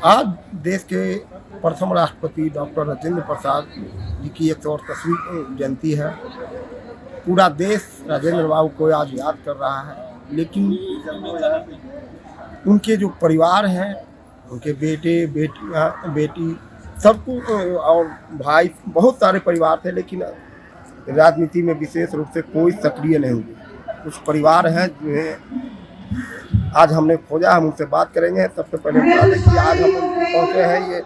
आज देश के प्रथम राष्ट्रपति डॉक्टर राजेंद्र प्रसाद जी की 168वीं जयंती है। पूरा देश राजेंद्र बाबू को आज याद कर रहा है, लेकिन उनके जो परिवार हैं, उनके बेटे बेटी सबको और भाई, बहुत सारे परिवार थे, लेकिन राजनीति में विशेष रूप से कोई सक्रिय नहीं हुए। कुछ परिवार हैं जिन्हें आज हमने खोजा, हम उनसे बात करेंगे। सबसे पहले बता दें कि आज हम पहुँचे हैं ये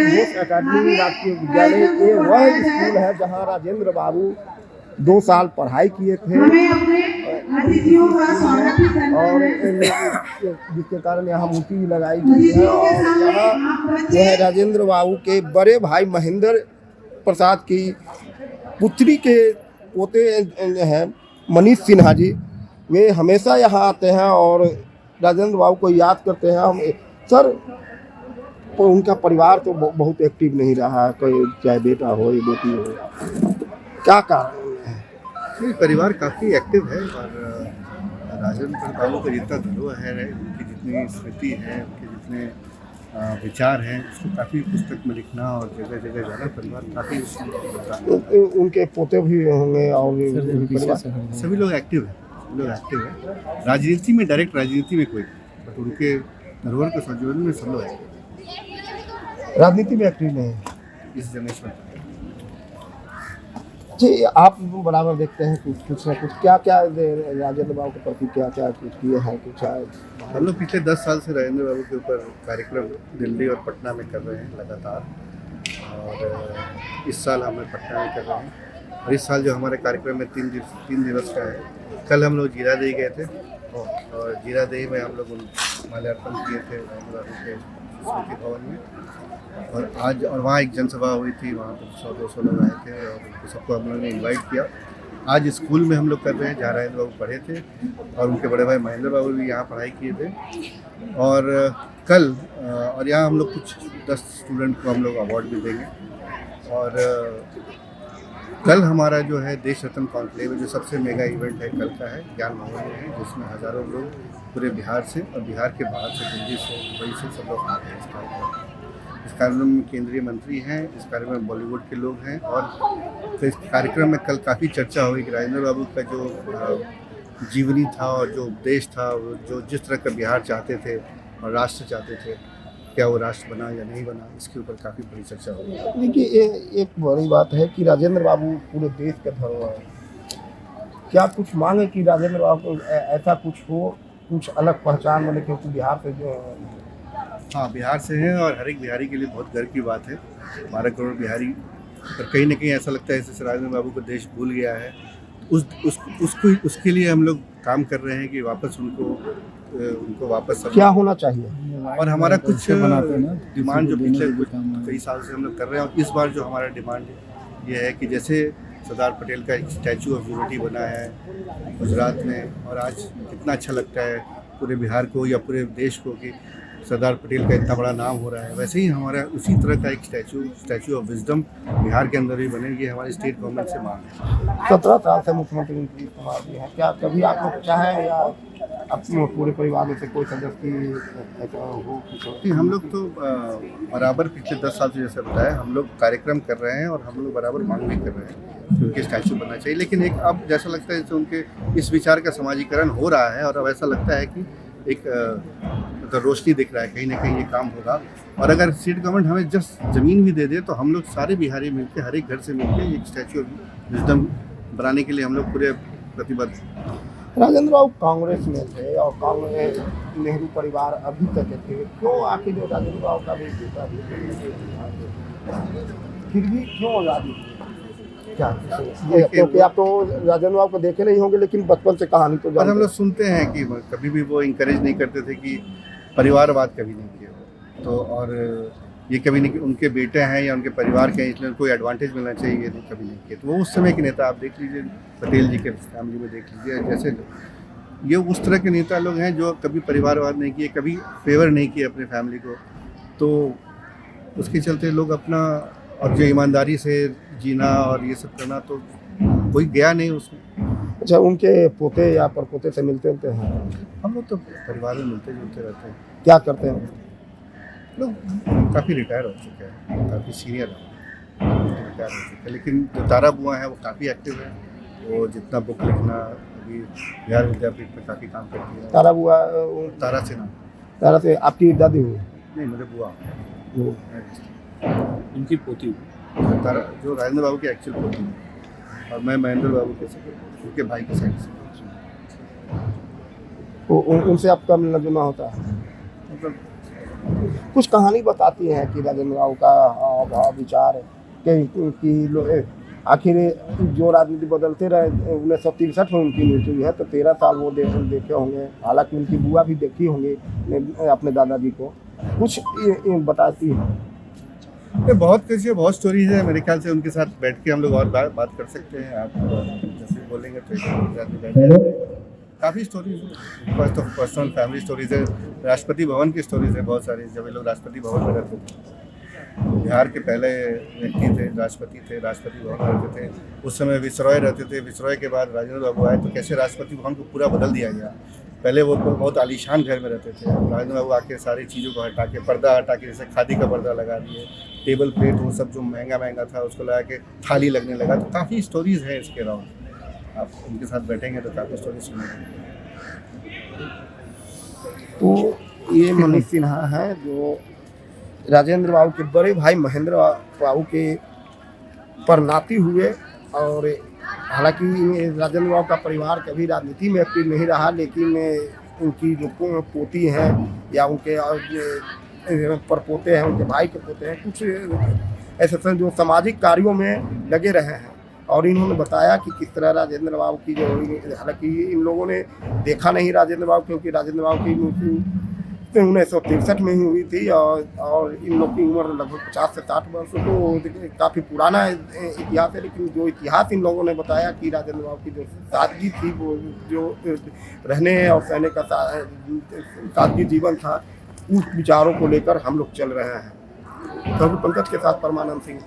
घोष अकादमी राजकीय विद्यालय। ये वह स्कूल है जहाँ राजेंद्र बाबू 2 साल पढ़ाई किए थे और जिसके कारण यहाँ मूर्ति लगाई गई है। और यहाँ जो है राजेंद्र बाबू के बड़े भाई महेंद्र प्रसाद की पुत्री के पोते हैं मनीष सिन्हा जी, वे हमेशा यहाँ आते हैं और राजेंद्र बाबू को याद करते हैं। हम सर, तो उनका परिवार तो बहुत एक्टिव नहीं रहा है, कोई चाहे बेटा हो या बेटी हो, क्या कारण है? नहीं, परिवार काफ़ी एक्टिव है और राजेंद्र बाबू का जितना धरोहर है, उनकी जितनी स्मृति है, उनके जितने विचार हैं, उसको काफ़ी पुस्तक में लिखना और जगह जगह जाना, परिवार काफ़ी उनके पोते भी होंगे और सभी लोग एक्टिव हैं। राजनीति में, डायरेक्ट राजनीति में कोई, बट उनके धरोहर के संजोवन में सब लोग एक्टिव। राजनीति में एक्टिव नहीं इस जनरेशन जी। आप बराबर देखते हैं कुछ ना कुछ, क्या क्या राजेंद्र बाबू के प्रति क्या क्या कुछ किए हैं? कुछ हम लोग पिछले 10 साल से राजेंद्र बाबू के ऊपर कार्यक्रम दिल्ली और पटना में कर रहे हैं लगातार, और इस साल हम लोग पटना में कर रहे हैं। और इस साल जो हमारे कार्यक्रम में 3 दिवस का है, कल हम लोग जीरादेई गए थे और जीरादेई में हम लोग माल्यार्पण किए थे राजेंद्र बाबू के स्मृति भवन में, और आज और वहाँ एक जनसभा हुई थी, वहाँ पर 100-200 लोग आए थे और उनको सबको हम लोगों ने इन्वाइट किया। आज स्कूल में हम लोग कर रहे हैं जहाँ राजेंद्र बाबू पढ़े थे, और उनके बड़े भाई महेंद्र बाबू भी यहाँ पढ़ाई किए थे। और कल और यहाँ हम लोग कुछ 10 स्टूडेंट को हम लोग अवार्ड भी देंगे। और कल हमारा जो है देश रत्न कॉन्क्लेव, जो सबसे मेगा इवेंट है, कल का है, ज्ञान भवन में है, जिसमें हज़ारों लोग पूरे बिहार से और बिहार के बाहर से, दिल्ली से, दुबई से सब लोग आ रहे हैं इस कार्यक्रम में। केंद्रीय मंत्री हैं इस कार्यक्रम में, बॉलीवुड के लोग हैं। और तो इस कार्यक्रम में कल काफ़ी चर्चा हुई कि राजेंद्र बाबू का जो जीवनी था और जो उपदेश था, जो जिस तरह का बिहार चाहते थे और राष्ट्र चाहते थे, क्या वो राष्ट्र बना या नहीं बना, इसके ऊपर काफ़ी बड़ी चर्चा हुई। देखिए, एक बड़ी बात है कि राजेंद्र बाबू पूरे देश का धरोहर है। क्या कुछ मांगे कि राजेंद्र बाबू को ऐसा कुछ हो, कुछ अलग पहचान बने, क्योंकि बिहार से जो हाँ, बिहार से हैं और हर एक बिहारी के लिए बहुत गर्व की बात है। 12 करोड़ बिहारी, पर कहीं ना कहीं ऐसा लगता है जैसे राजेंद्र बाबू को देश भूल गया है। उसके लिए हम लोग काम कर रहे हैं कि वापस उनको वापस क्या होना चाहिए। और हमारा कुछ डिमांड जो पिछले कई साल से हम लोग कर रहे हैं, और इस बार जो हमारा डिमांड ये है कि जैसे सरदार पटेल का एक स्टैचू ऑफ यूनिटी बना है गुजरात में, और आज कितना अच्छा लगता है पूरे बिहार को या पूरे देश को कि सरदार पटेल का इतना बड़ा नाम हो रहा है, वैसे ही हमारा उसी तरह का एक स्टैचू ऑफ विजडम बिहार के अंदर भी बने। ये हमारी स्टेट गवर्नमेंट से मांग है। 17 साल से मुख्यमंत्री नीतीश कुमार जी हैं, क्या कभी आप लोग चाहें या अपने पूरे परिवार में से कोई सदस्य हो? हम लोग तो बराबर पिछले 10 साल से, जैसे बताया, हम लोग कार्यक्रम कर रहे हैं और हम लोग बराबर मांग भी कर रहे हैं कि उनके स्टैचू बनना चाहिए। लेकिन एक अब जैसा लगता है जैसे उनके इस विचार का समाजीकरण हो रहा है, और अब ऐसा लगता है कि एक मतलब रोशनी दिख रहा है, कहीं ना कहीं ये काम होगा। और अगर स्टेट गवर्नमेंट हमें जस्ट ज़मीन भी दे दे, तो हम लोग सारे बिहारी मिलकर, हर एक घर से मिलकर एक स्टैचू ऑफ विजडम बनाने के लिए हम लोग पूरे प्रतिबद्ध। राजेंद्र बाबू कांग्रेस में थे और कांग्रेस नेहरू परिवार अभी तक थे, क्यों आखिर राजेंद्र बाबू का भी फिर भी क्यों आज़ादी? क्या क्योंकि आप तो राजेंद्र बाबू को देखे नहीं होंगे, लेकिन बचपन से कहानी तो हम लोग सुनते हैं कि कभी भी वो इंकरेज नहीं करते थे कि परिवारवाद कभी नहीं किया। तो और ये कभी नहीं कि उनके बेटे हैं या उनके परिवार के हैं इसलिए कोई एडवांटेज मिलना चाहिए, ये कभी नहीं किया। तो वो उस समय के नेता, आप देख लीजिए पटेल जी के फैमिली में देख लीजिए, जैसे ये उस तरह के नेता लोग हैं जो कभी परिवारवाद नहीं किए, कभी फेवर नहीं किए अपने फैमिली को। तो उसके चलते लोग अपना, और जो ईमानदारी से जीना और ये सब करना, तो कोई गया नहीं उसमें। अच्छा, उनके पोते या परपोते से मिलते हैं? हम लोग तो परिवार में मिलते जुलते रहते हैं। क्या करते हैं? लोग काफ़ी रिटायर हो चुके हैं, काफ़ी सीनियर रिटायर हो चुके हैं, लेकिन जो तारा बुआ हैं वो काफ़ी एक्टिव है। वो जितना बुक लिखना, अभी बिहार विद्यापीठ में काफ़ी काम करती है। तारा बुआ तारा सिन्हा। तारा से आपकी दादी हुई? नहीं, मेरे बुआ। वो इनकी पोती तारा जो राजेंद्र बाबू की एक्चुअल पोती है, और मैं महेंद्र बाबू के उनके भाई के साइड से। उनसे आपका मिलना जुलना होता है? मतलब कुछ कहानी बताती हैं कि राजेंद्र बाबू का भाव विचार कि आखिर जो राजनीति बदलते रहे 1963 में उनकी मृत्यु हुई है, तो 13 साल वो देखे होंगे। हालांकि उनकी बुआ भी देखी होंगी अपने दादाजी को। कुछ बताती है? ये बहुत कुछ है, बहुत स्टोरीज है। मेरे ख्याल से उनके साथ बैठ के हम लोग और बात कर सकते हैं। आप जैसे बोलेंगे तो काफ़ी स्टोरीज है। First of personal family stories है, राष्ट्रपति भवन की स्टोरीज है बहुत सारी। जब ये लोग राष्ट्रपति भवन में रहते थे, बिहार के पहले व्यक्ति थे, राष्ट्रपति थे, राष्ट्रपति भवन में रहते थे। उस समय विसरॉय रहते थे। विसरॉय के बाद राजेंद्र बाबू आए तो कैसे राष्ट्रपति भवन को पूरा बदल दिया गया। पहले वो बहुत आलीशान घर में रहते थे। राजेंद्र बाबू आके सारी चीज़ों को हटा के, पर्दा हटा के, जैसे खादी का पर्दा लगा दिए, टेबल प्लेट वो सब जो महंगा था उसको लगा के थाली लगने लगा। तो काफ़ी स्टोरीज हैं इसके अराउंड। आप उनके साथ बैठेंगे तो काफ़ी स्टोरीज सुनेंगे। तो ये मनीष सिन्हा है जो राजेंद्र बाबू के बड़े भाई महेंद्र बाबू के परनाती हुए। और हालांकि राजेंद्र बाबू का परिवार कभी राजनीति में एक्टिव नहीं रहा, लेकिन उनकी जो पोती हैं या उनके परपोते हैं, उनके भाई के पोते हैं, कुछ ऐसे जो सामाजिक कार्यों में लगे रहे हैं। और इन्होंने बताया कि किस तरह राजेंद्र बाबू की जो, हालांकि इन लोगों ने देखा नहीं राजेंद्र बाबू, क्योंकि राजेंद्र बाबू की मृत्यु 1963 में ही हुई थी। और इन लोग की उम्र लगभग 50 से 60 वर्ष, तो काफ़ी पुराना इतिहास है। लेकिन जो इतिहास इन लोगों ने बताया कि राजेंद्र बाबू की जो सादगी थी, वो जो रहने और सहने का सादगी जीवन था, उस विचारों को लेकर हम लोग चल रहे हैं। तो पंकज के साथ परमानंद सिंह।